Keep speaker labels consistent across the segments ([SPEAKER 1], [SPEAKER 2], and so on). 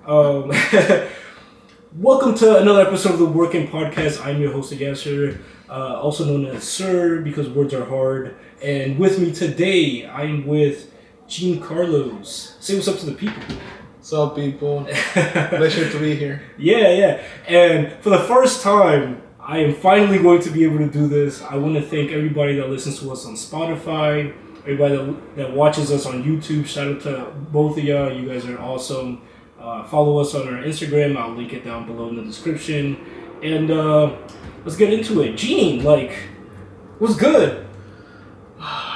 [SPEAKER 1] Um, Welcome to another episode of the Working Podcast. I'm your host, Yasser, also known as Sir because words are hard. And with me today, I'm with Gene Carlos. Say what's up to the people.
[SPEAKER 2] What's up, people? Pleasure to be here.
[SPEAKER 1] Yeah. And for the first time, I am finally going to be able to do this. I want to thank everybody that listens to us on Spotify, everybody that watches us on YouTube. Shout out to both of y'all. You guys are awesome. Follow us on our Instagram. I'll link it down below in the description. And let's get into it. Gene, what's good?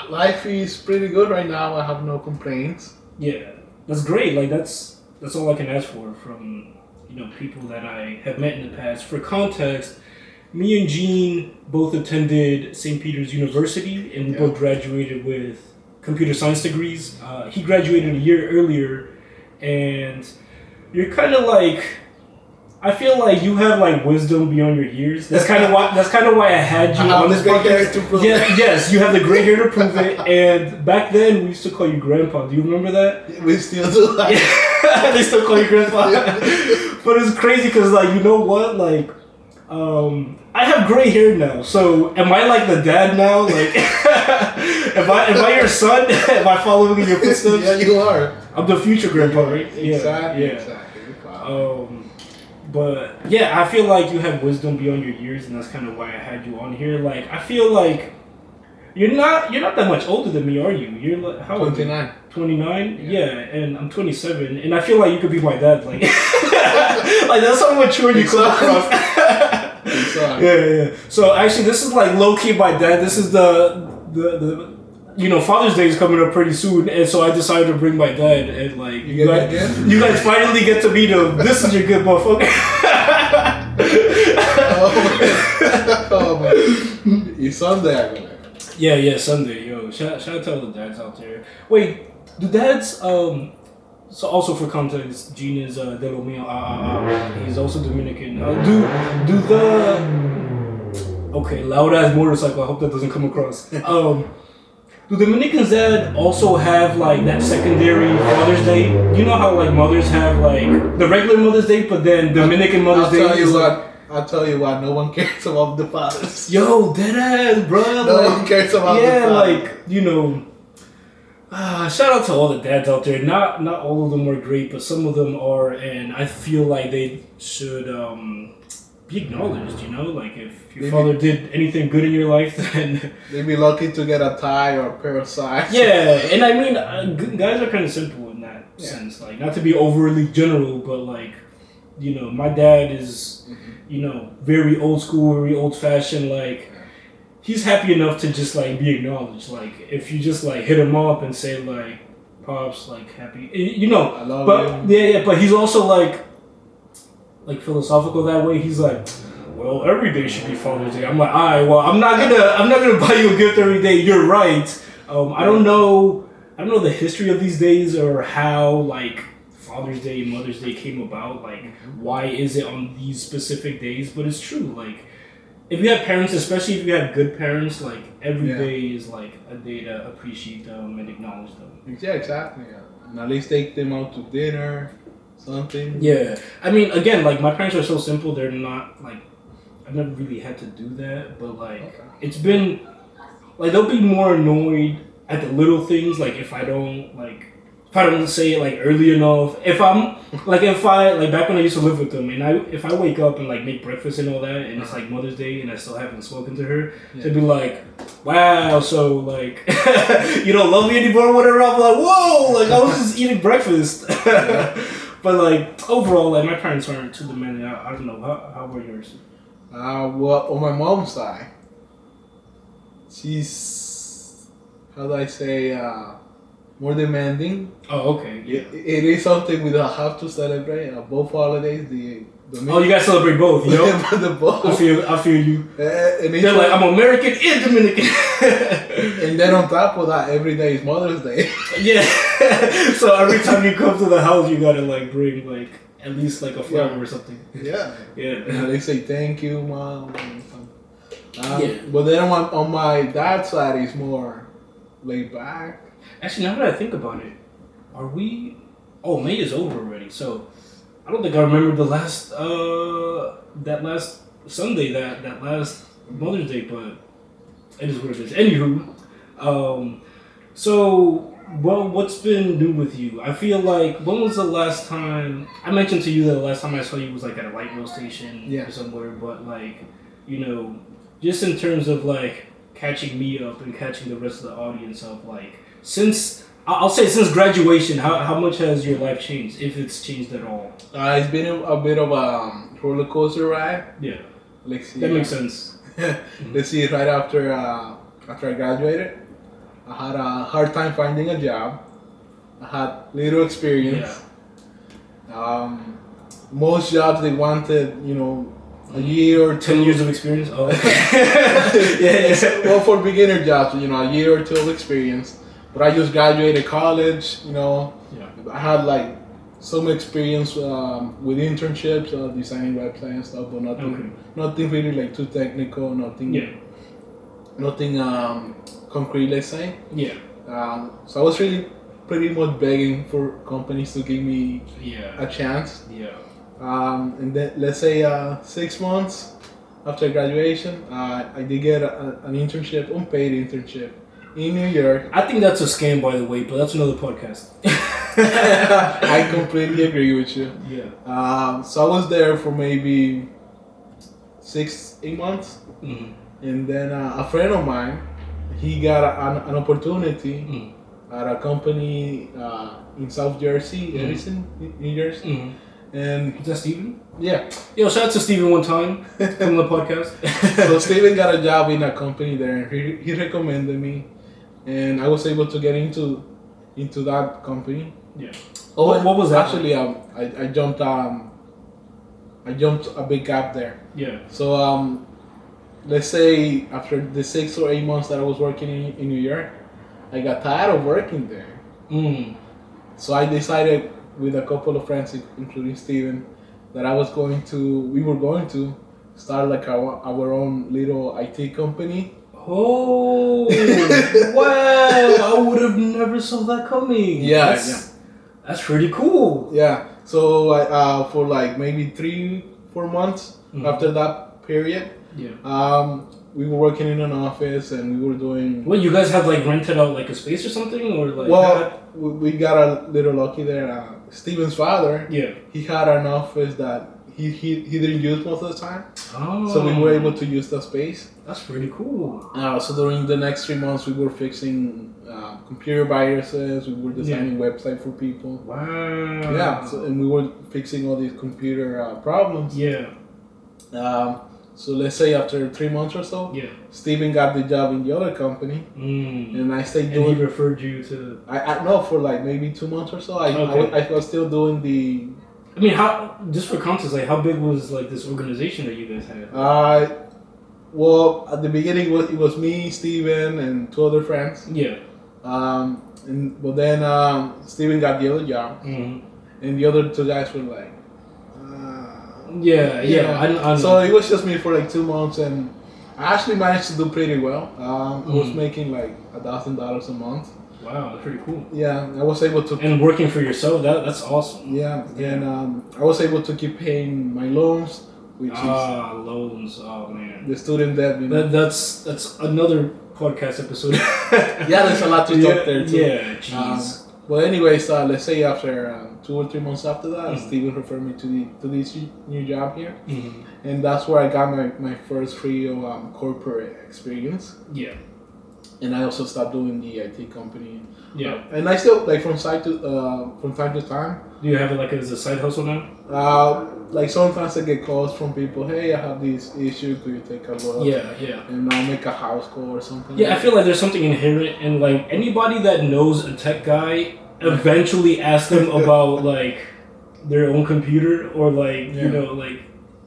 [SPEAKER 2] Life is pretty good right now. I have no complaints.
[SPEAKER 1] Yeah, that's great. That's all I can ask for from people that I have met in the past. For context, me and Gene both attended St. Peter's University, and we both graduated with computer science degrees. He graduated a year earlier, and you're kind of like, I feel like you have like wisdom beyond your years. That's kind of why I had you on this podcast. Yes, you have the gray hair to prove it. And back then we used to call you Grandpa. Do you remember that?
[SPEAKER 2] We still do that.
[SPEAKER 1] Yeah. They still call you Grandpa. But it's crazy because you know what, I have gray hair now. So am I like the dad now? Am I your son? Am I following in your footsteps?
[SPEAKER 2] Yeah, you are.
[SPEAKER 1] I'm the future grandpa, right?
[SPEAKER 2] Exactly.
[SPEAKER 1] Wow. But yeah, I feel like you have wisdom beyond your years, and that's kind of why I had you on here. I feel like you're not that much older than me, are you? You're like how old?
[SPEAKER 2] 29.
[SPEAKER 1] 29? Yeah, and I'm 27, and I feel like you could be my dad. That's how mature you come across. Yeah. So actually, this is low key my dad. This is the Father's Day is coming up pretty soon, and so I decided to bring my dad, and you guys finally get to meet him. This is your good motherfucker.
[SPEAKER 2] Oh man. Your Sunday.
[SPEAKER 1] Yeah, Sunday, yo. Shout out to all the dads out there. Wait, do dads so also for context, Gene is de lo mío. He's also Dominican. Okay, loud ass motorcycle. I hope that doesn't come across. Do Dominicans that also have that secondary Father's Day? You know how mothers have the regular Mother's Day, but then Dominican Mother's Day is
[SPEAKER 2] I'll tell you what, no one cares about the fathers.
[SPEAKER 1] Yo, deadass, bro.
[SPEAKER 2] No one cares about the
[SPEAKER 1] fathers. Shout out to all the dads out there. Not all of them are great, but some of them are, and I feel like they should be acknowledged. If your father did anything good in your life, then
[SPEAKER 2] they'd be lucky to get a tie or a pair of socks.
[SPEAKER 1] Yeah, and I mean, guys are kind of simple in that sense. Not to be overly general, but my dad is, very old school, very old fashioned. He's happy enough to just be acknowledged. If you just hit him up and say pops, happy,
[SPEAKER 2] I love you.
[SPEAKER 1] Yeah, but he's also philosophical that way. He's well, every day should be Father's Day. I'm alright, well, I'm not gonna buy you a gift every day. You're right. I don't know the history of these days or how Father's Day and Mother's Day came about. Why is it on these specific days? But it's true. If you have parents, especially if you have good parents, every day is a day to appreciate them and acknowledge them.
[SPEAKER 2] Yeah, exactly. And at least take them out to dinner, something.
[SPEAKER 1] Yeah, I mean, again, my parents are so simple. They're not I've never really had to do that, but it's been they'll be more annoyed at the little things. If I don't say it early enough. If I'm back when I used to live with them, and if I wake up and make breakfast and all that, and it's Mother's Day and I still haven't spoken to her, they'd be wow, so you don't love me anymore or whatever. I'm whoa, I was just eating breakfast. But overall, my parents aren't too demanding. I don't know. How were yours?
[SPEAKER 2] Well, on my mom's side, she's, how do I say, more demanding.
[SPEAKER 1] Oh, okay. Yeah.
[SPEAKER 2] It is something we don't have to celebrate. Both holidays, you
[SPEAKER 1] guys celebrate both,
[SPEAKER 2] the both.
[SPEAKER 1] I feel you.
[SPEAKER 2] And
[SPEAKER 1] they're I'm American and Dominican.
[SPEAKER 2] And then on top of that, every day is Mother's Day.
[SPEAKER 1] Yeah. So every time you come to the house, you gotta bring at least a flower or something.
[SPEAKER 2] Yeah.
[SPEAKER 1] Yeah.
[SPEAKER 2] They say thank you, Mom. But then on my dad's side, it's more laid back.
[SPEAKER 1] Actually, now that I think about it, are we? Oh, May is over already. So I don't think I remember the last that last Sunday, that last Mother's Day, but it is what it is. Anywho, so what's been new with you? I feel like when was the last time I mentioned to you that the last time I saw you was like at a light rail station or somewhere, but like, you know, just in terms of like catching me up and catching the rest of the audience up, like I'll say since graduation, how much has your life changed, if it's changed at all?
[SPEAKER 2] It's been a bit of a roller coaster ride.
[SPEAKER 1] Yeah,
[SPEAKER 2] Let's see.
[SPEAKER 1] that makes sense.
[SPEAKER 2] Let's see. Right after I graduated, I had a hard time finding a job. I had little experience.
[SPEAKER 1] Yeah.
[SPEAKER 2] Most jobs they wanted, you know, a year or
[SPEAKER 1] 10 years of experience. Oh, okay.
[SPEAKER 2] yeah. Well, for beginner jobs, you know, a year or two of experience. But I just graduated college, you know.
[SPEAKER 1] Yeah.
[SPEAKER 2] I had like some experience with internships, designing websites and stuff, but nothing really like too technical, nothing concrete, let's say.
[SPEAKER 1] Yeah.
[SPEAKER 2] So I was really pretty much begging for companies to give me a chance.
[SPEAKER 1] Yeah.
[SPEAKER 2] And then let's say 6 months after graduation, I did get an internship, unpaid internship in New York.
[SPEAKER 1] I think that's a scam, by the way, but that's another podcast.
[SPEAKER 2] I completely agree with you.
[SPEAKER 1] Yeah.
[SPEAKER 2] So I was there for maybe 6-8 months, and then a friend of mine, he got an opportunity at a company in South Jersey, Edison, New Jersey. And
[SPEAKER 1] is that Steven?
[SPEAKER 2] Yeah.
[SPEAKER 1] Yo, shout out to Steven one time from the podcast.
[SPEAKER 2] So Steven got a job in a company there, and he recommended me, and I was able to get into that company.
[SPEAKER 1] Yeah. Oh, what was that?
[SPEAKER 2] Actually, I jumped a big gap there.
[SPEAKER 1] Yeah.
[SPEAKER 2] So let's say after the 6 or 8 months that I was working in New York, I got tired of working there. So I decided with a couple of friends, including Steven, that we were going to start like our own little IT company.
[SPEAKER 1] Oh, wow! I would have never saw that coming.
[SPEAKER 2] Yeah,
[SPEAKER 1] that's pretty cool.
[SPEAKER 2] Yeah. So for like maybe 3-4 months after that period, we were working in an office and we were doing.
[SPEAKER 1] What, you guys had like rented out like a space or something, or like?
[SPEAKER 2] Well, we got a little lucky there. Steven's father, he had an office that he didn't use most of the time.
[SPEAKER 1] Oh.
[SPEAKER 2] So we were able to use the space.
[SPEAKER 1] That's pretty cool.
[SPEAKER 2] So during the next 3 months, we were fixing computer viruses. We were designing website for people.
[SPEAKER 1] Wow.
[SPEAKER 2] Yeah. So, and we were fixing all these computer problems.
[SPEAKER 1] Yeah.
[SPEAKER 2] So let's say after 3 months or so, Steven got the job in the other company, and I stayed doing.
[SPEAKER 1] And he referred you to.
[SPEAKER 2] I know for like maybe 2 months or so. I was still doing the.
[SPEAKER 1] I mean, how, just for context, like how big was like this organization that you guys had?
[SPEAKER 2] Well, at the beginning it was me, Steven, and 2 other friends.
[SPEAKER 1] Yeah.
[SPEAKER 2] But then Steven got the other job, and the other 2 guys were like.
[SPEAKER 1] Yeah. I know.
[SPEAKER 2] So it was just me for like 2 months, and I actually managed to do pretty well. I was making like $1,000 a month.
[SPEAKER 1] Wow, that's pretty cool.
[SPEAKER 2] Yeah, I was able to.
[SPEAKER 1] And working for yourself, that's awesome.
[SPEAKER 2] Yeah, and I was able to keep paying my loans, which is
[SPEAKER 1] loans. Oh man,
[SPEAKER 2] the student debt. You know?
[SPEAKER 1] That's another podcast episode.
[SPEAKER 2] Yeah, there's a lot to talk there too.
[SPEAKER 1] Yeah, jeez.
[SPEAKER 2] Well, anyways, let's say after 2 or 3 months after that, Steven referred me to this new job here, and that's where I got my first real corporate experience.
[SPEAKER 1] Yeah.
[SPEAKER 2] And I also stopped doing the IT company.
[SPEAKER 1] Yeah.
[SPEAKER 2] And I still like from time to time.
[SPEAKER 1] Do you have it like as a side hustle now?
[SPEAKER 2] Like sometimes I get calls from people. Hey, I have this issue. Could you take a look?
[SPEAKER 1] Yeah.
[SPEAKER 2] And I'll make a house call or something.
[SPEAKER 1] Yeah, I feel like there's something inherent in like anybody that knows a tech guy eventually ask them about like their own computer or like you know like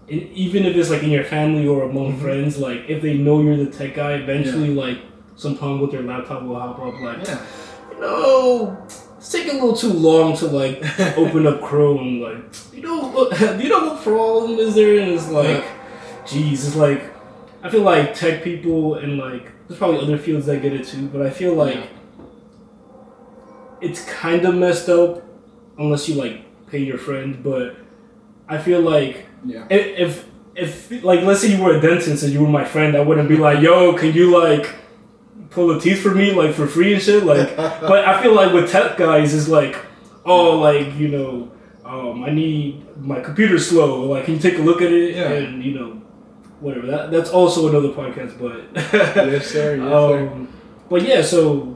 [SPEAKER 1] even if it's like in your family or among friends, like if they know you're the tech guy, eventually like sometime with their laptop will hop up like you know it's taking a little too long to like open up Chrome, like you know what problem is there, and it's like geez, it's like I feel like tech people and like there's probably other fields that get it too, but I feel like it's kind of messed up unless you like pay your friend, but I feel like
[SPEAKER 2] Yeah.
[SPEAKER 1] if like let's say you were a dentist and you were my friend, I wouldn't be like, yo, can you like pull the teeth for me like for free and shit, like. But I feel like with tech guys, it's like, oh, like, you know, I need my computer's slow. Like, can you take a look at it?
[SPEAKER 2] Yeah.
[SPEAKER 1] And you know, whatever. That's also another podcast, but
[SPEAKER 2] yes, sir. Yes, sir.
[SPEAKER 1] But yeah, so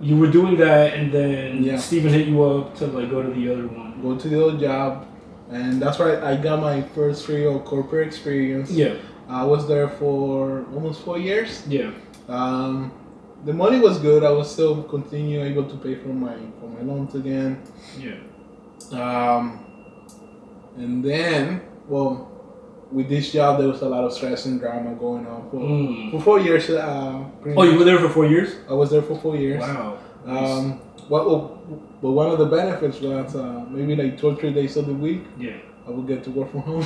[SPEAKER 1] you were doing that, and then
[SPEAKER 2] Yeah.
[SPEAKER 1] Steven hit you up to like go to the other one.
[SPEAKER 2] Go to the other job, and that's where I got my first real corporate experience.
[SPEAKER 1] Yeah.
[SPEAKER 2] I was there for almost 4 years.
[SPEAKER 1] Yeah.
[SPEAKER 2] The money was good. I was still able to pay for my loans again.
[SPEAKER 1] Yeah.
[SPEAKER 2] And then, well, with this job, there was a lot of stress and drama going on for 4 years.
[SPEAKER 1] You were there for 4 years?
[SPEAKER 2] I was there for 4 years.
[SPEAKER 1] Wow. Nice.
[SPEAKER 2] But one of the benefits was maybe like 2 or 3 days of the week.
[SPEAKER 1] Yeah.
[SPEAKER 2] I would get to work from home.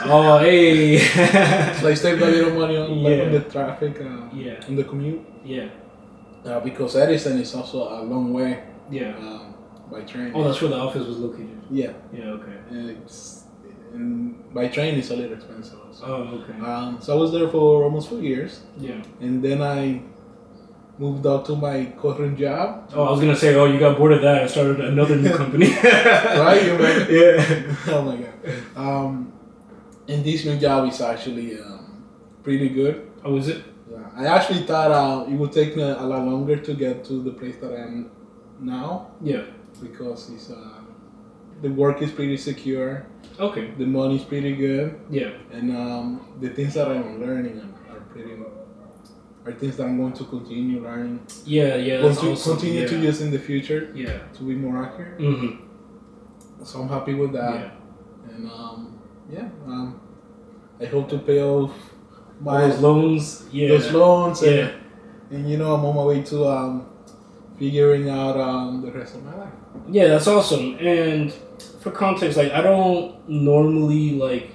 [SPEAKER 1] Oh, hey.
[SPEAKER 2] So I saved a little money on, on the traffic, on the commute.
[SPEAKER 1] Yeah.
[SPEAKER 2] Because Edison is also a long way.
[SPEAKER 1] Yeah.
[SPEAKER 2] By train.
[SPEAKER 1] Oh, that's where the office was located.
[SPEAKER 2] Yeah.
[SPEAKER 1] Yeah. Okay.
[SPEAKER 2] And by train it's a little expensive. Also.
[SPEAKER 1] Oh, okay.
[SPEAKER 2] So I was there for almost 4 years.
[SPEAKER 1] Yeah.
[SPEAKER 2] And then I moved out to my current job.
[SPEAKER 1] Oh, I was gonna say, you got bored of that and started another new company.
[SPEAKER 2] Right, you remember?
[SPEAKER 1] Yeah.
[SPEAKER 2] Oh my god. And this new job is actually pretty good.
[SPEAKER 1] Oh, is it?
[SPEAKER 2] Yeah. I actually thought it would take me a lot longer to get to the place that I am now.
[SPEAKER 1] Yeah.
[SPEAKER 2] Because it's the work is pretty secure.
[SPEAKER 1] Okay.
[SPEAKER 2] The money is pretty good.
[SPEAKER 1] Yeah.
[SPEAKER 2] And the things that I'm learning are things that I'm going to continue learning.
[SPEAKER 1] Yeah, that's awesome.
[SPEAKER 2] Continue to use in the future.
[SPEAKER 1] Yeah.
[SPEAKER 2] To be more accurate.
[SPEAKER 1] Mm-hmm.
[SPEAKER 2] So I'm happy with that.
[SPEAKER 1] Yeah.
[SPEAKER 2] And I hope to pay off
[SPEAKER 1] those loans. Yeah.
[SPEAKER 2] Those loans.
[SPEAKER 1] Yeah.
[SPEAKER 2] And I'm on my way to figuring out the rest of my life.
[SPEAKER 1] Yeah, that's awesome. And for context, like I don't normally like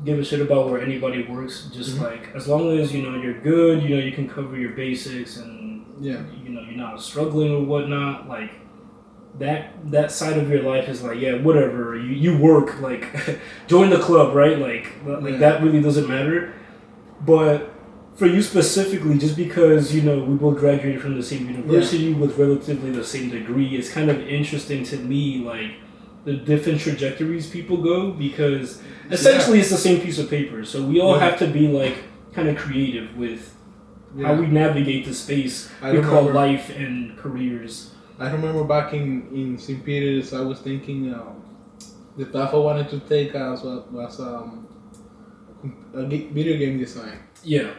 [SPEAKER 1] give a shit about where anybody works. Just like as long as you're good, you can cover your basics, and you're not struggling or whatnot. Like that side of your life is like whatever. You work, like join the club, right? Like that really doesn't matter. But for you specifically, just because we both graduated from the same university with relatively the same degree, it's kind of interesting to me, like the different trajectories people go, because essentially it's the same piece of paper. So we all have to be like kind of creative with how we navigate the space we call life and careers.
[SPEAKER 2] I remember back in St. Peter's, I was thinking the path I wanted to take was a video game design.
[SPEAKER 1] Yeah.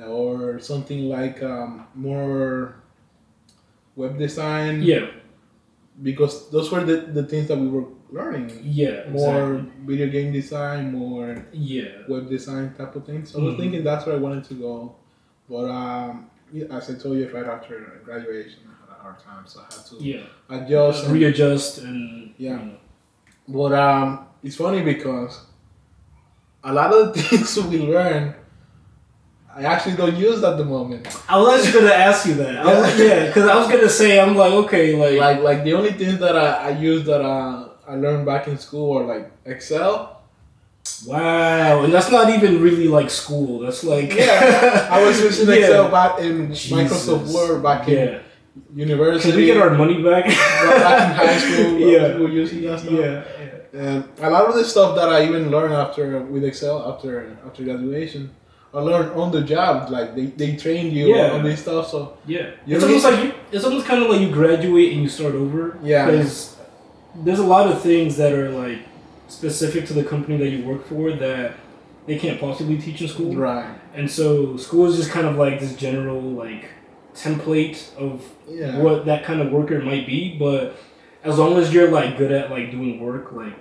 [SPEAKER 2] Or something like more web design.
[SPEAKER 1] Yeah.
[SPEAKER 2] Because those were the things that we were learning.
[SPEAKER 1] Yeah.
[SPEAKER 2] More video game design, more web design type of things. So I was thinking that's where I wanted to go. But as I told you, right after graduation, I had a hard time, so I had to adjust,
[SPEAKER 1] readjust, and
[SPEAKER 2] But it's funny because a lot of the things we learn, I actually don't use at the moment.
[SPEAKER 1] I was actually gonna ask you that. Because I was gonna say, I'm like, okay,
[SPEAKER 2] like the only things that I use that I learned back in school are like Excel.
[SPEAKER 1] Wow, and that's not even really like school. That's like
[SPEAKER 2] I was using Excel back in Microsoft Word back in university.
[SPEAKER 1] Can we get our money back?
[SPEAKER 2] Back in high school, we were using that stuff.
[SPEAKER 1] Yeah.
[SPEAKER 2] And a lot of the stuff that I even learned with Excel after graduation, I learned on the job. Like they trained you on this stuff. So
[SPEAKER 1] it's almost kind of like you graduate and you start over.
[SPEAKER 2] Yeah.
[SPEAKER 1] Because there's a lot of things that are like specific to the company that you work for that they can't possibly teach in school.
[SPEAKER 2] Right.
[SPEAKER 1] And so school is just kind of like this general like template of what that kind of worker might be. But as long as you're like good at like doing work, like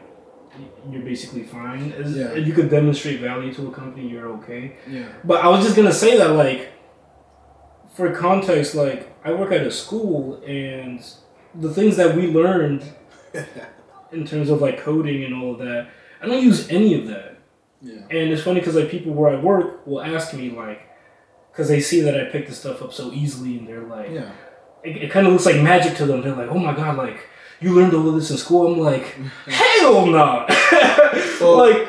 [SPEAKER 1] you're basically fine. If you could demonstrate value to a company, you're okay.
[SPEAKER 2] Yeah.
[SPEAKER 1] But I was just gonna say that, like, for context, like I work at a school, and the things that we learned in terms of like coding and all of that, I don't use any of that.
[SPEAKER 2] Yeah.
[SPEAKER 1] And it's funny because like people where I work will ask me like, because they see that I pick this stuff up so easily, and they're like, it kind of looks like magic to them. They're like, oh my god, like you learned all of this in school. I'm like, hell no.
[SPEAKER 2] So,
[SPEAKER 1] like,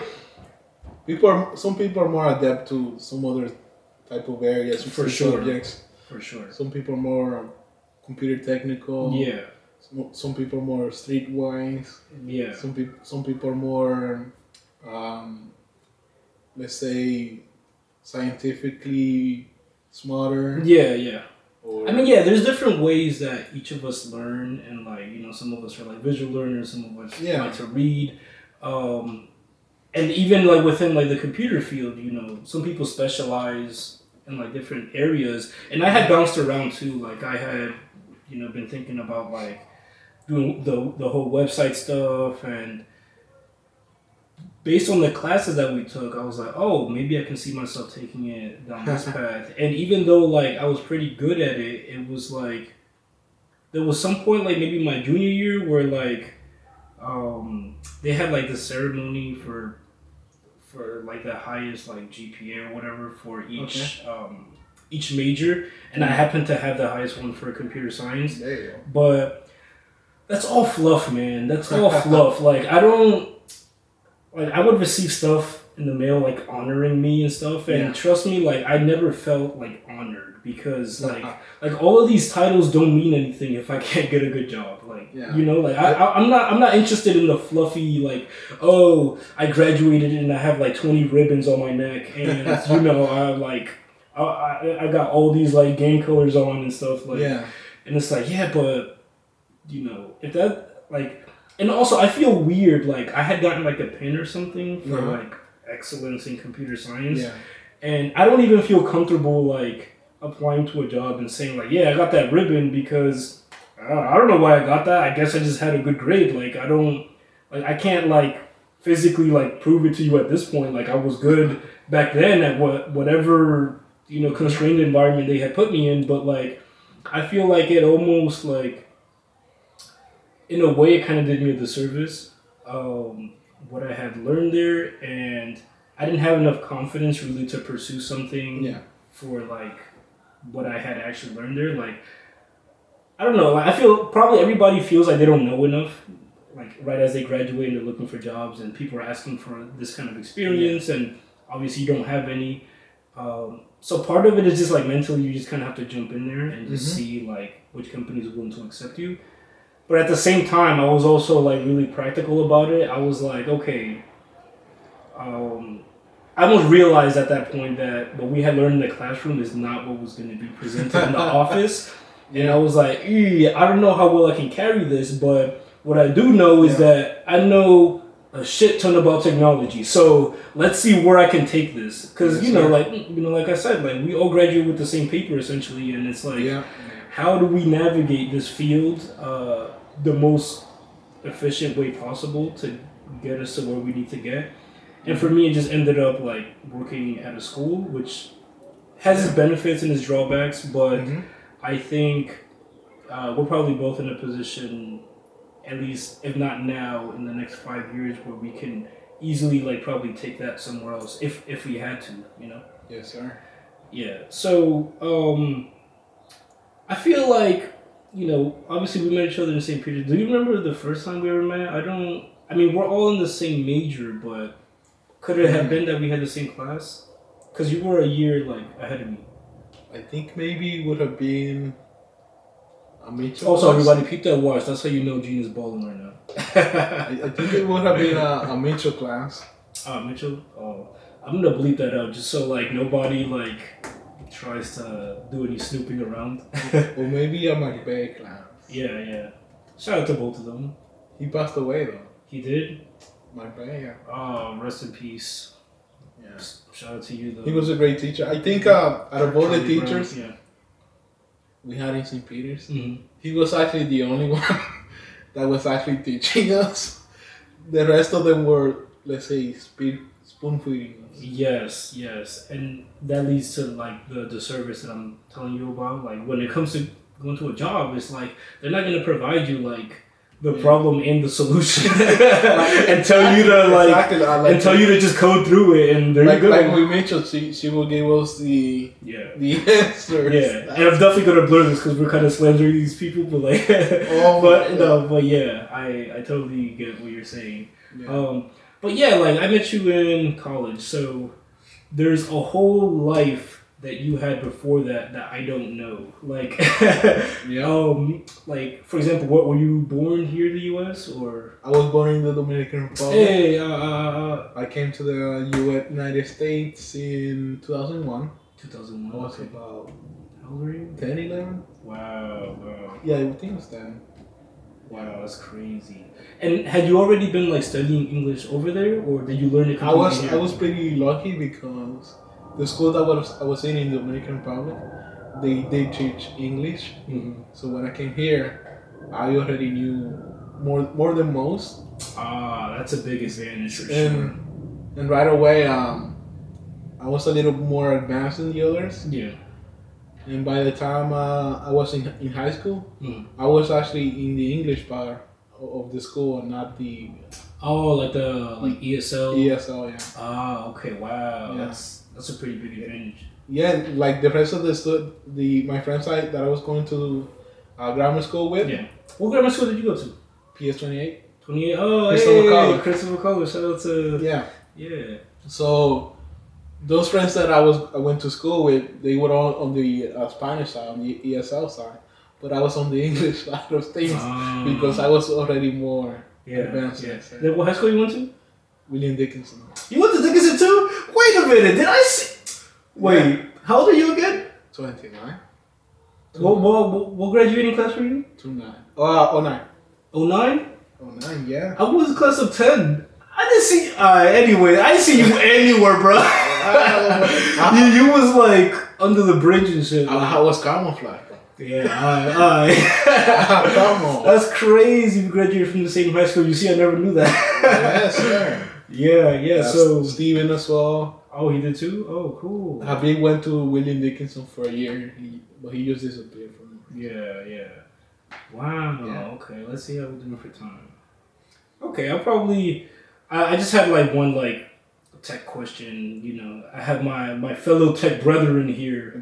[SPEAKER 2] some people are more adept to some other type of areas
[SPEAKER 1] for sure.
[SPEAKER 2] subjects.
[SPEAKER 1] For sure.
[SPEAKER 2] Some people are more computer technical.
[SPEAKER 1] Yeah.
[SPEAKER 2] Some people are more streetwise.
[SPEAKER 1] Yeah.
[SPEAKER 2] Some people are more, let's say, scientifically smarter.
[SPEAKER 1] Yeah. I mean, yeah, there's different ways that each of us learn, and like, you know, some of us are like visual learners, some of us like to read, and even like within like the computer field, you know, some people specialize in like different areas, and I had bounced around too. Like I had, you know, been thinking about like doing the whole website stuff, and based on the classes that we took, I was like, oh, maybe I can see myself taking it down this path. And even though like I was pretty good at it, it was like there was some point like maybe my junior year where like they had like the ceremony for like the highest like GPA or whatever for each major, and I happened to have the highest one for computer science.
[SPEAKER 2] There you go.
[SPEAKER 1] But that's all fluff, man. That's all fluff. Like I would receive stuff in the mail like honoring me and stuff, and trust me, like I never felt like honored because like all of these titles don't mean anything if I can't get a good job. Like you know, like I'm not interested in the fluffy like, oh, I graduated and I have like 20 ribbons on my neck and you know I got all these like gang colors on and stuff like and it's like but you know if that like. And also, I feel weird. Like I had gotten like a pin or something for like excellence in computer science, and I don't even feel comfortable like applying to a job and saying like, I got that ribbon because I don't know why I got that. I guess I just had a good grade. Like I can't like physically like prove it to you at this point. Like I was good back then at whatever you know constrained environment they had put me in, but like I feel like it almost like. In a way, it kind of did me a disservice. What I had learned there, and I didn't have enough confidence really to pursue something for like what I had actually learned there. Like, I don't know. Like, I feel probably everybody feels like they don't know enough. Like right as they graduate, and they're looking for jobs, and people are asking for this kind of experience, and obviously you don't have any. So part of it is just like mentally, you just kind of have to jump in there and just see like which company is willing to accept you. But at the same time, I was also like really practical about it. I was like, okay, I almost realized at that point that what we had learned in the classroom is not what was going to be presented in the office. And I was like, I don't know how well I can carry this, but what I do know is that I know a shit ton about technology. So let's see where I can take this. Because, like I said, like we all graduate with the same paper essentially. And it's like, how do we navigate this field the most efficient way possible to get us to where we need to get? And for me, it just ended up like working at a school, which has its benefits and its drawbacks, but I think we're probably both in a position, at least if not now, in the next 5 years, where we can easily like probably take that somewhere else if we had to, you know?
[SPEAKER 2] Yes, sir.
[SPEAKER 1] Yeah. So I feel like, you know, obviously we met each other in the same period. Do you remember the first time we ever met? I mean, we're all in the same major, but could it have been that we had the same class? Because you were a year, like, ahead of me.
[SPEAKER 2] I think maybe it would have been a Mitchell
[SPEAKER 1] Also, everybody, peep that watch. That's how you know Gene is balling right now.
[SPEAKER 2] I think it would have been a Mitchell class.
[SPEAKER 1] Mitchell? Oh, I'm going to bleep that out just so, like, nobody, like, tries to do any snooping around.
[SPEAKER 2] Or maybe a McVeigh class.
[SPEAKER 1] Yeah. Shout out to both of them.
[SPEAKER 2] He passed away, though.
[SPEAKER 1] He did?
[SPEAKER 2] McVeigh,
[SPEAKER 1] Oh, rest in peace.
[SPEAKER 2] Yeah.
[SPEAKER 1] Shout out to you, though.
[SPEAKER 2] He was a great teacher. I think out of all the teachers we had in St. Peter's, he was actually the only one that was actually teaching us. The rest of them were, let's say, spoon feeding us.
[SPEAKER 1] Yes. And that leads to, like, the disservice that I'm telling you about. Like, when it comes to going to a job, it's like, they're not going to provide you, like, the problem and the solution, and tell you to and tell you to just code through it, and there you go.
[SPEAKER 2] Like we mentioned, she will give us the answers.
[SPEAKER 1] Yeah, and I'm definitely gonna blur this because we're kind of slandering these people, but like, but yeah, I totally get what you're saying. Yeah. But yeah, like I met you in college, so there's a whole life that you had before that I don't know. Like, like for example, what were you born here in the U.S. or?
[SPEAKER 2] I was born in the Dominican Republic.
[SPEAKER 1] Hey,
[SPEAKER 2] I came to the United States in 2001.
[SPEAKER 1] 2001.
[SPEAKER 2] I was about,
[SPEAKER 1] how old were you?
[SPEAKER 2] 10, 11.
[SPEAKER 1] Wow.
[SPEAKER 2] Yeah, I think it was 10.
[SPEAKER 1] Wow, that's crazy. And had you already been like studying English over there, or did you learn it completely here?
[SPEAKER 2] I was pretty lucky because the school that I was in the Dominican Republic, they teach English. Mm-hmm. So when I came here, I already knew more than most.
[SPEAKER 1] Ah, that's a big advantage for sure.
[SPEAKER 2] And right away, I was a little more advanced than the others.
[SPEAKER 1] Yeah.
[SPEAKER 2] And by the time I was in high school, I was actually in the English part of the school and not the...
[SPEAKER 1] Oh, like ESL?
[SPEAKER 2] ESL, yeah.
[SPEAKER 1] Ah, okay, wow. Yeah. That's a pretty big advantage.
[SPEAKER 2] Yeah, like the rest of my friends that I was going to grammar school with.
[SPEAKER 1] Yeah. What grammar school did you go to?
[SPEAKER 2] PS28.
[SPEAKER 1] 28? Oh,
[SPEAKER 2] Christopher College.
[SPEAKER 1] Christopher College. Shout out to...
[SPEAKER 2] Yeah.
[SPEAKER 1] Yeah.
[SPEAKER 2] So... those friends that I went to school with, they were all on the Spanish side, on the ESL side, but I was on the English side of things because I was already more advanced.
[SPEAKER 1] Yeah. What high school you went to?
[SPEAKER 2] William Dickinson.
[SPEAKER 1] You went to Dickinson too? Wait a minute, did I see? Wait, how old are you again?
[SPEAKER 2] 29.
[SPEAKER 1] What graduating class were you?
[SPEAKER 2] 29. Oh, 09.
[SPEAKER 1] 09?
[SPEAKER 2] 09, yeah.
[SPEAKER 1] I was class of 10. I didn't see. Anyway, I didn't see you anywhere, bro. you was like under the bridge and shit.
[SPEAKER 2] I was camouflage.
[SPEAKER 1] Yeah, come on. That's crazy. You graduated from the same high school. You see, I never knew that.
[SPEAKER 2] Yes, sir.
[SPEAKER 1] Yeah. So
[SPEAKER 2] Steven as well.
[SPEAKER 1] Oh, he did too. Oh, cool.
[SPEAKER 2] Habib went to William Dickinson for a year, but he just disappeared from me.
[SPEAKER 1] Yeah. Wow. Yeah. Okay. Let's see how we're doing for time. Okay, I just had like one like tech question. You know, I have my fellow tech brethren here.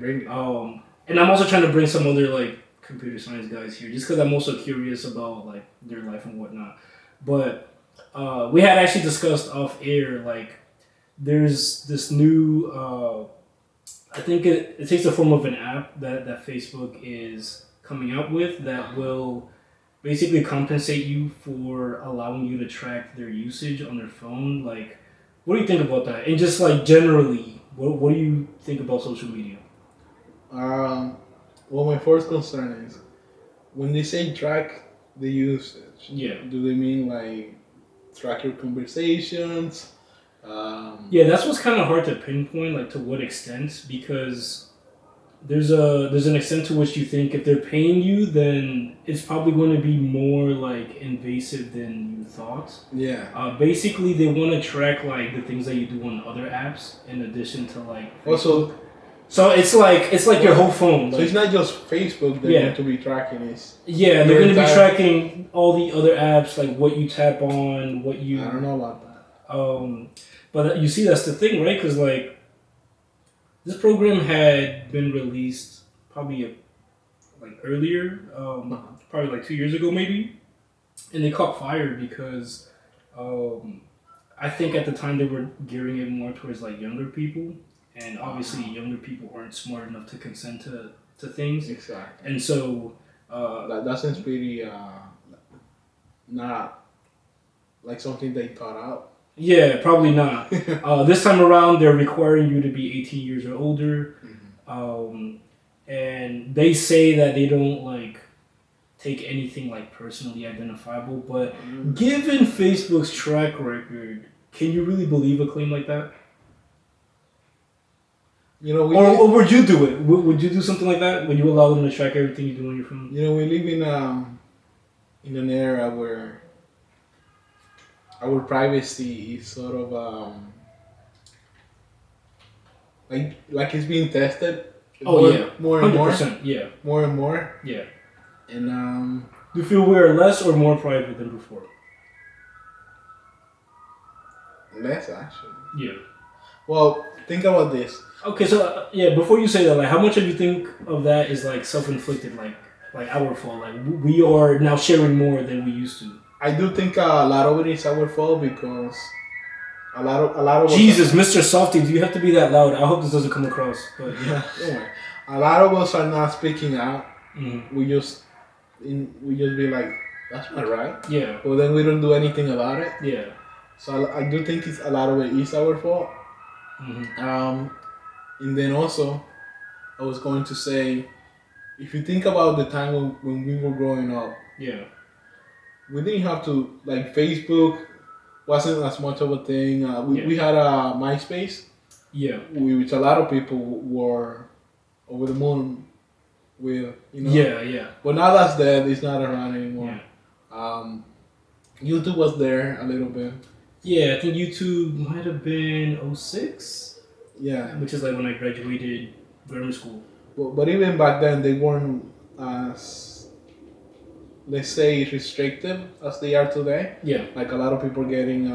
[SPEAKER 1] And I'm also trying to bring some other like computer science guys here, just because I'm also curious about like their life and whatnot. But we had actually discussed off air like there's this new I think it takes the form of an app that Facebook is coming out with that will basically compensate you for allowing you to track their usage on their phone. Like, what do you think about that? And just like generally, what do you think about social media?
[SPEAKER 2] Well, my first concern is when they say track the usage.
[SPEAKER 1] Yeah.
[SPEAKER 2] Do they mean like track your conversations?
[SPEAKER 1] Yeah, that's what's kind of hard to pinpoint, like to what extent, because there's an extent to which you think if they're paying you, then it's probably going to be more like invasive than you thought.
[SPEAKER 2] Yeah.
[SPEAKER 1] Basically, they want to track like the things that you do on other apps in addition to like Facebook.
[SPEAKER 2] Also.
[SPEAKER 1] So it's like your whole phone.
[SPEAKER 2] So
[SPEAKER 1] like,
[SPEAKER 2] it's not just Facebook they're going to be tracking.
[SPEAKER 1] They're going to be tracking all the other apps, like what you tap on, what you.
[SPEAKER 2] I don't know about that.
[SPEAKER 1] But you see, that's the thing, right? Because like this program had been released probably like earlier, probably like 2 years ago, maybe, and they caught fire because I think at the time they were gearing it more towards like younger people. And obviously, younger people aren't smart enough to consent to things.
[SPEAKER 2] Exactly.
[SPEAKER 1] And so...
[SPEAKER 2] that seems pretty... not like something they thought out.
[SPEAKER 1] Yeah, probably not. This time around, they're requiring you to be 18 years or older. Mm-hmm. And they say that they don't, like, take anything, like, personally identifiable. But given Facebook's track record, can you really believe a claim like that?
[SPEAKER 2] You know,
[SPEAKER 1] or would you do it? Would you do something like that? Would you allow them to track everything you do on your phone?
[SPEAKER 2] You know, we live in an era where our privacy is sort of like it's being tested.
[SPEAKER 1] Oh,
[SPEAKER 2] more and more.
[SPEAKER 1] 100%, yeah.
[SPEAKER 2] More and more.
[SPEAKER 1] Yeah.
[SPEAKER 2] And
[SPEAKER 1] Do you feel we are less or more private than before?
[SPEAKER 2] Less, actually.
[SPEAKER 1] Yeah.
[SPEAKER 2] Well, think about this.
[SPEAKER 1] Okay, so before you say that, like, how much of you think of that is like self-inflicted, like our fault? Like we are now sharing more than we used to.
[SPEAKER 2] I do think a lot of it is our fault because a lot of
[SPEAKER 1] Jesus, Mr. Softy, do you have to be that loud? I hope this doesn't come across. But yeah,
[SPEAKER 2] a lot of us are not speaking out.
[SPEAKER 1] Mm-hmm.
[SPEAKER 2] We just be like, that's not right.
[SPEAKER 1] Yeah.
[SPEAKER 2] But then we don't do anything about it.
[SPEAKER 1] Yeah.
[SPEAKER 2] So I do think a lot of it is our fault.
[SPEAKER 1] Mm-hmm.
[SPEAKER 2] And then also, I was going to say, if you think about the time when we were growing up,
[SPEAKER 1] yeah,
[SPEAKER 2] we didn't have to, like, Facebook wasn't as much of a thing. We had a MySpace, which a lot of people were over the moon with, you know.
[SPEAKER 1] Yeah.
[SPEAKER 2] But now that's dead. It's not around anymore.
[SPEAKER 1] Yeah.
[SPEAKER 2] YouTube was there a little bit.
[SPEAKER 1] Yeah, I think YouTube might have been 06.
[SPEAKER 2] Yeah.
[SPEAKER 1] Which is like when I graduated grammar school.
[SPEAKER 2] But even back then, they weren't as, let's say, restrictive as they are today.
[SPEAKER 1] Yeah.
[SPEAKER 2] Like a lot of people getting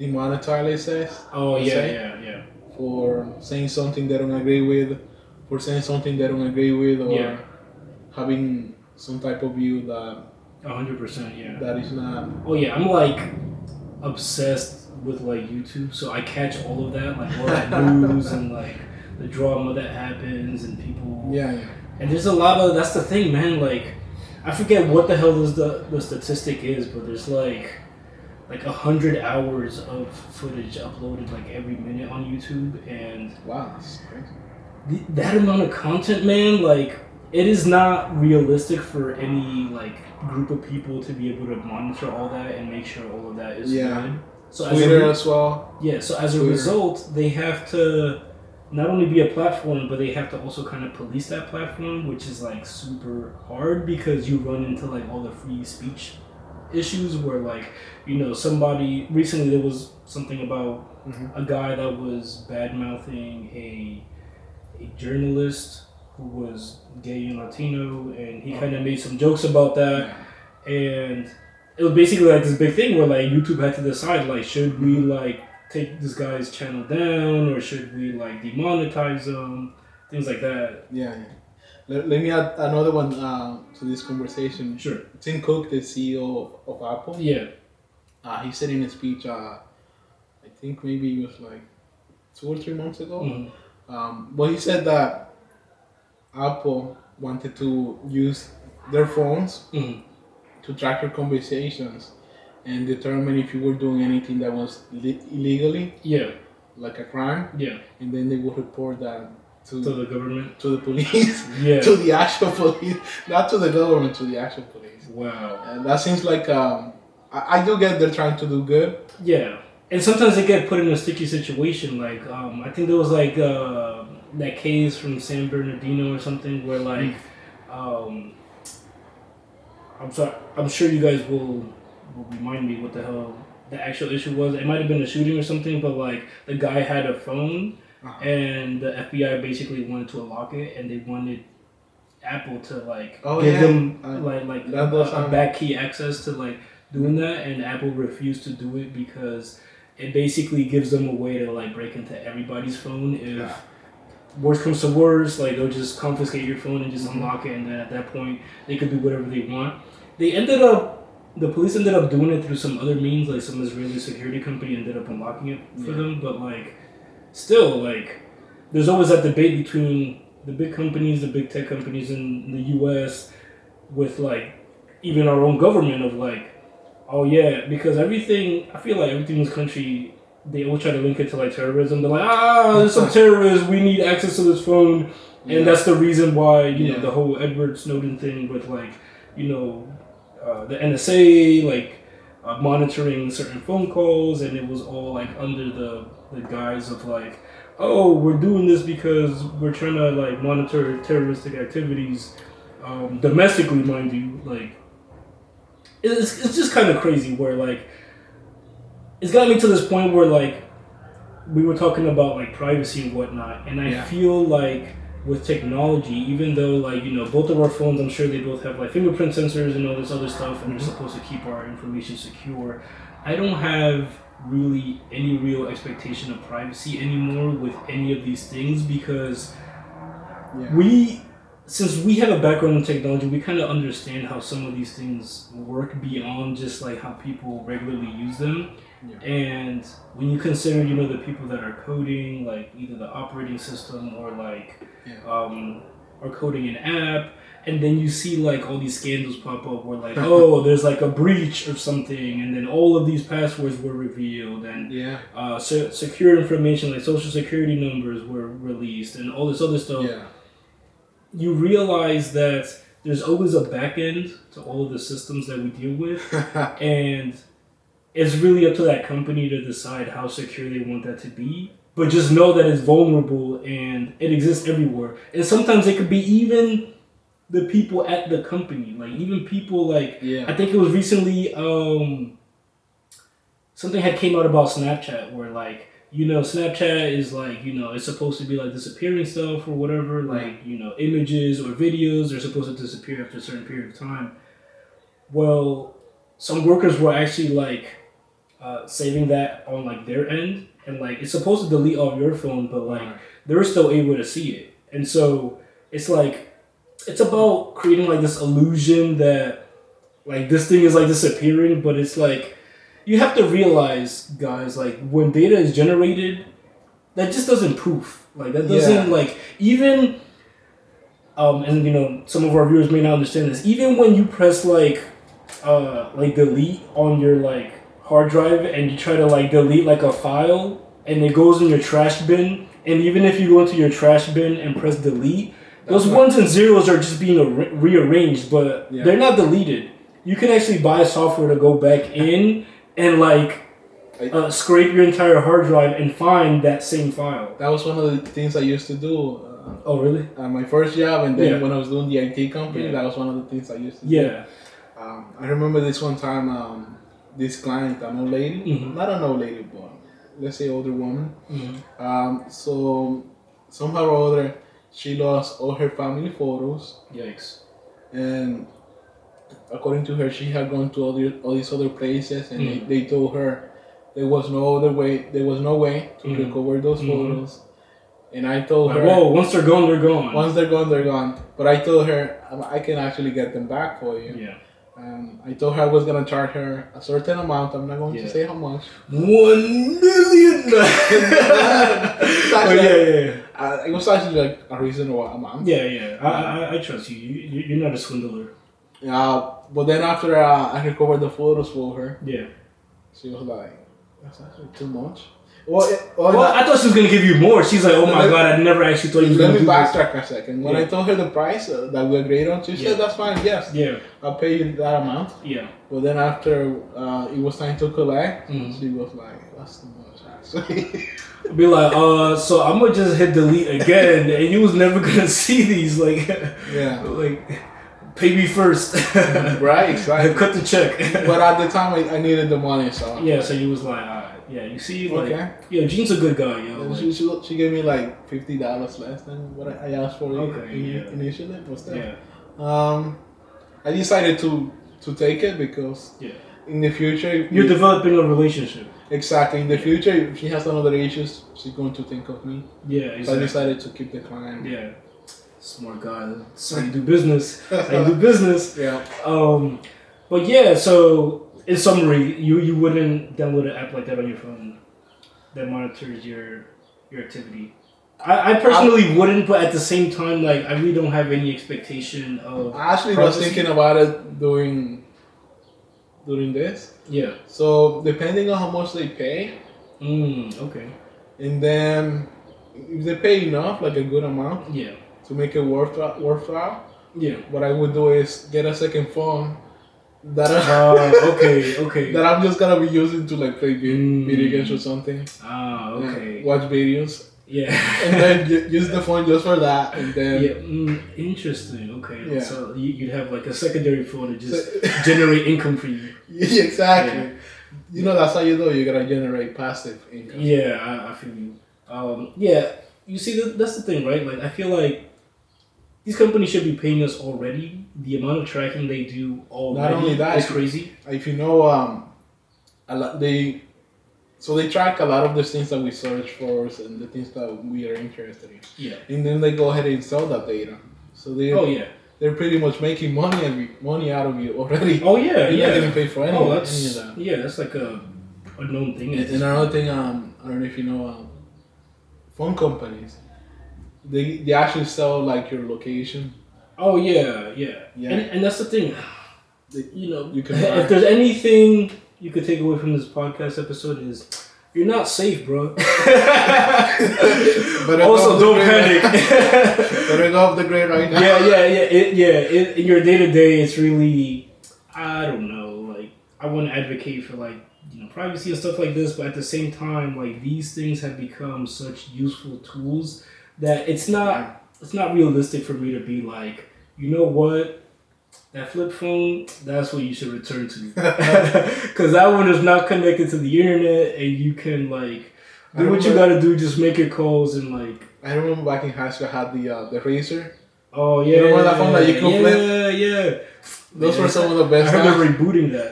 [SPEAKER 2] demonetized, let's say.
[SPEAKER 1] Oh, yeah.
[SPEAKER 2] For saying something they don't agree with, or having some type of view that
[SPEAKER 1] 100%, yeah.
[SPEAKER 2] That is not.
[SPEAKER 1] Oh yeah, I'm like obsessed with like YouTube, so I catch all of that, like all that news and like the drama that happens and people.
[SPEAKER 2] Yeah.
[SPEAKER 1] And there's a lot of, that's the thing, man. Like I forget what the hell the statistic is, but there's like 100 hours of footage uploaded like every minute on YouTube, and
[SPEAKER 2] wow, that's crazy.
[SPEAKER 1] That amount of content, man, like. It is not realistic for any like group of people to be able to monitor all that and make sure all of that is good.
[SPEAKER 2] So Twitter as well.
[SPEAKER 1] Yeah, so as a result, they have to not only be a platform, but they have to also kind of police that platform, which is like super hard because you run into like all the free speech issues where like, you know, somebody recently there was something about a guy that was bad-mouthing a journalist who was gay and Latino, and he kind of made some jokes about that, and it was basically like this big thing where like YouTube had to decide like, should we like take this guy's channel down or should we like demonetize him, things like that.
[SPEAKER 2] Yeah. Let me add another one to this conversation.
[SPEAKER 1] Sure.
[SPEAKER 2] Tim Cook, the CEO of Apple.
[SPEAKER 1] Yeah.
[SPEAKER 2] He said in a speech, I think maybe it was like 2 or 3 months ago. But he said that Apple wanted to use their phones to track your conversations and determine if you were doing anything that was illegally, like a crime, and then they would report that to
[SPEAKER 1] the government,
[SPEAKER 2] to the police, to the actual police, not to the government, to the actual police.
[SPEAKER 1] Wow,
[SPEAKER 2] and that seems like I do get they're trying to do good.
[SPEAKER 1] Yeah, and sometimes they get put in a sticky situation. Like I think there was like. That case from San Bernardino or something where like I'm sure you guys will remind me what the hell the actual issue was. It might have been a shooting or something, but like the guy had a phone and the FBI basically wanted to unlock it and they wanted Apple to like give them like a back key access to like doing that, and Apple refused to do it because it basically gives them a way to like break into everybody's phone if worst comes to worst, like they'll just confiscate your phone and just unlock it, and then at that point they could do whatever they want. The police ended up doing it through some other means, like some Israeli security company ended up unlocking it for them, but like still, like there's always that debate between the big companies, the big tech companies in the US with like even our own government of like, oh yeah, because I feel like everything in this country, they all try to link it to like terrorism. They're like, there's some terrorists, we need access to this phone. And that's the reason why, you know, the whole Edward Snowden thing with like, you know, the NSA, like monitoring certain phone calls, and it was all like under the guise of like, oh, we're doing this because we're trying to like monitor terroristic activities, domestically, mind you. Like, it's just kind of crazy where like, it's gotten me to this point where like we were talking about like privacy and whatnot, and I feel like with technology, even though like both of our phones, I'm sure they both have like fingerprint sensors and all this other stuff, and they're supposed to keep our information secure. I don't have really any real expectation of privacy anymore with any of these things because since we have a background in technology, we kind of understand how some of these things work beyond just like how people regularly use them. Yeah. And when you consider, the people that are coding, like either the operating system or like, are coding an app, and then you see like all these scandals pop up where like, oh, there's like a breach or something, and then all of these passwords were revealed, and secure information like social security numbers were released, and all this other stuff. Yeah. You realize that there's always a back end to all of the systems that we deal with, and it's really up to that company to decide how secure they want that to be. But just know that it's vulnerable and it exists everywhere. And sometimes it could be even the people at the company. Like even people like, I think it was recently, something had came out about Snapchat where like, Snapchat is like, it's supposed to be like disappearing stuff or whatever. Like, images or videos are supposed to disappear after a certain period of time. Well, some workers were actually like, saving that on like their end, and like it's supposed to delete off your phone, but like they're still able to see it. And so it's like it's about creating like this illusion that like this thing is like disappearing, but it's like you have to realize, guys, like when data is generated, that just doesn't proof. Like that doesn't like even and some of our viewers may not understand this. Even when you press like delete on your like hard drive and you try to like delete like a file and it goes in your trash bin, and even if you go into your trash bin and press delete, those ones and zeros are just being rearranged, but they're not deleted. You can actually buy software to go back in and like scrape your entire hard drive and find that same file.
[SPEAKER 2] That was one of the things I used to do.
[SPEAKER 1] Oh really?
[SPEAKER 2] My first job, and then when I was doing the IT company, that was one of the things I used to do. Yeah. I remember this one time. This client, an old lady, not an old lady, but let's say older woman. So somehow or other, she lost all her family photos.
[SPEAKER 1] Yikes!
[SPEAKER 2] And according to her, she had gone to all these other places, and they told her there was no way to recover those photos. And I told her,
[SPEAKER 1] whoa! Once they're gone, they're gone.
[SPEAKER 2] Once they're gone, they're gone. But I told her I can actually get them back for you.
[SPEAKER 1] Yeah.
[SPEAKER 2] I told her I was gonna charge her a certain amount. I'm not going to say how much.
[SPEAKER 1] $1 million.
[SPEAKER 2] It was actually like a reasonable amount.
[SPEAKER 1] Yeah. I trust you. You're not a swindler.
[SPEAKER 2] But then after I recovered the photos for her, she was like, "That's actually too much."
[SPEAKER 1] Well, I thought she was gonna give you more. She's like, "Oh my god, I never actually thought you were gonna do this."
[SPEAKER 2] Let me backtrack a second. When I told her the price that we agreed on, she said, "That's fine. Yes, I'll pay you that amount."
[SPEAKER 1] Yeah.
[SPEAKER 2] But then after it was time to collect, she was like, "That's too much, actually."
[SPEAKER 1] Be like, so I'm gonna just hit delete again, and you was never gonna see these, like, like. Pay me first.
[SPEAKER 2] Right, exactly.
[SPEAKER 1] Cut the check.
[SPEAKER 2] But at the time, I needed the money, so.
[SPEAKER 1] Yeah, so you was like, you see, like, Gene's a good guy, yo.
[SPEAKER 2] She gave me like $50 less than what I asked for initially. But still, I decided to take it because in the future
[SPEAKER 1] you're developing a relationship.
[SPEAKER 2] Exactly. In the future, if she has some other issues, she's going to think of me.
[SPEAKER 1] Yeah, exactly.
[SPEAKER 2] So I decided to keep the client.
[SPEAKER 1] Yeah. Smart guy. That's how you do business. That's how you do business.
[SPEAKER 2] Yeah.
[SPEAKER 1] But yeah, so in summary, you wouldn't download an app like that on your phone that monitors your activity. I personally wouldn't, but at the same time, like I really don't have any expectation of.
[SPEAKER 2] I actually was thinking about it during this.
[SPEAKER 1] Yeah.
[SPEAKER 2] So depending on how much they pay.
[SPEAKER 1] Okay.
[SPEAKER 2] And then if they pay enough, like a good amount.
[SPEAKER 1] Yeah.
[SPEAKER 2] To make it worthwhile.
[SPEAKER 1] Yeah.
[SPEAKER 2] What I would do is get a second phone that
[SPEAKER 1] okay.
[SPEAKER 2] that I'm just gonna be using to like play video games or something.
[SPEAKER 1] Okay.
[SPEAKER 2] Watch videos.
[SPEAKER 1] Yeah.
[SPEAKER 2] And then use the phone just for that, and then.
[SPEAKER 1] Yeah. Interesting. Okay. Yeah. So you'd have like a secondary phone to just generate income for you.
[SPEAKER 2] Yeah, exactly. Yeah. You know that's how you do. You gotta generate passive income.
[SPEAKER 1] Yeah, I feel you. Yeah. You see, that's the thing, right? Like I feel like these companies should be paying us already. The amount of tracking they do already
[SPEAKER 2] Not only that,
[SPEAKER 1] is crazy.
[SPEAKER 2] If you know, a lot they track a lot of the things that we search for and the things that we are interested in.
[SPEAKER 1] Yeah.
[SPEAKER 2] And then they go ahead and sell that data. So they're pretty much making money out of you already.
[SPEAKER 1] Oh yeah,
[SPEAKER 2] You're not getting paid for any of that.
[SPEAKER 1] Yeah, that's like a known thing.
[SPEAKER 2] And another thing, I don't know if you know, phone companies, they actually sell like your location.
[SPEAKER 1] Oh yeah. And that's the thing. You know,
[SPEAKER 2] you can
[SPEAKER 1] if there's anything you could take away from this podcast episode is you're not safe, bro. But also don't panic.
[SPEAKER 2] Better go off the grid right now.
[SPEAKER 1] In your day to day, it's really, I don't know. Like I want to advocate for like privacy and stuff like this, but at the same time, like these things have become such useful tools that it's not realistic for me to be like, you know what. That flip phone, that's what you should return to. Because that one is not connected to the internet and you can, like, do what you gotta do, just make your calls and, like...
[SPEAKER 2] I remember back in high school I had the Razr.
[SPEAKER 1] Oh, yeah.
[SPEAKER 2] You remember that phone that you could flip?
[SPEAKER 1] Yeah.
[SPEAKER 2] Those were some of the best.
[SPEAKER 1] I heard they're rebooting that.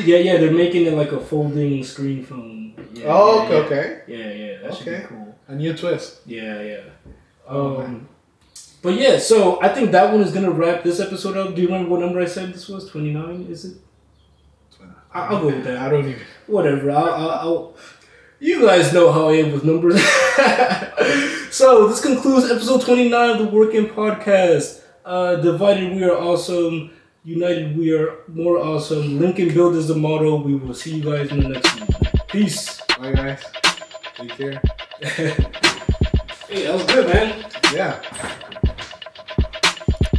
[SPEAKER 1] Yeah. They're making it like a folding screen phone.
[SPEAKER 2] Okay.
[SPEAKER 1] Yeah. That should be cool.
[SPEAKER 2] A new twist.
[SPEAKER 1] Yeah. But yeah, so I think that one is going to wrap this episode up. Do you remember what number I said this was? 29, is it?
[SPEAKER 2] 29.
[SPEAKER 1] I'll go with that.
[SPEAKER 2] I don't even.
[SPEAKER 1] Whatever. I'll you guys know how I am with numbers. So this concludes episode 29 of the Working Podcast. Divided we are awesome. United we are more awesome. Lincoln Build is the motto. We will see you guys in the next one. Peace.
[SPEAKER 2] Bye guys. Take care.
[SPEAKER 1] Hey, that was good, man.
[SPEAKER 2] Yeah.